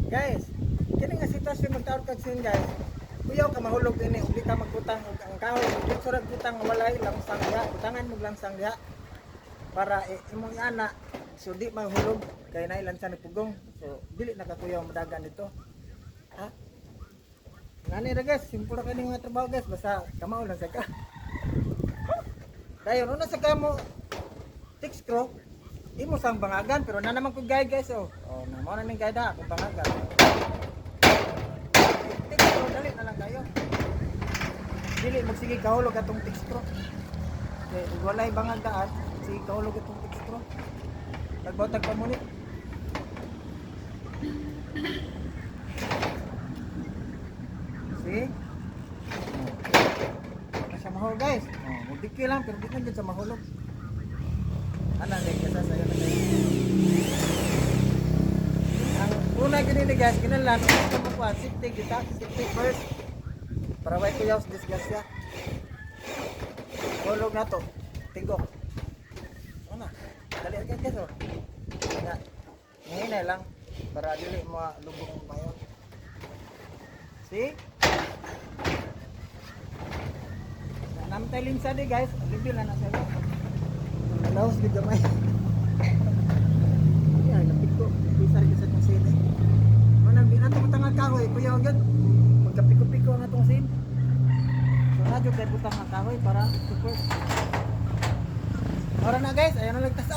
Guys, kini nga sitwasyon magtaon kag sin guys. Kuyaw ka mahulog ini ug di ka magbutang og ang kahoy dito sa butang walay langsang diha, butangan mo langsang diha para imong ana so di mahulog kay naay lansan ni pugong. So dili na ka kuyaw madagan dito. Ha? Ngani ra guys, simple ra kani mga trabaho guys, basta kamaw lang sa ka. Dayon una sa kamo tick screw imo sang bangagan pero na naman ko guide guys oh. Oh, na mo na ning guide ha kung bangagan. Tick screw dali na lang kayo. Dili magsige kahulog atong tick screw. Okay, walay bangagaan, sige kahulog atong tick screw. Nagbotag pa mo ni. See? Sa mahulog guys. Oh, mudiki lang pero di na sa mahulog. Ana din kasi sayo na kayo. Ang una gini guys, kinalan ko mo pa safety kita, safety first. Para way kuyaw sa disgrasya. Hulog na to. Tingok. Ano? Dali agad guys oh. Nga. Ngayon lang para dili mo lubog mayo. See? Namtay linsa di guys, libil na sa alawas di gamay. Ay, napiko. Bisa rin sa itong sili. Manang di na itong tangag kahoy. Kuya agad. Magkapiko-piko ang itong sili. So, radyo kayo butang ang kahoy para support. Ora na guys. Ayan na lang tas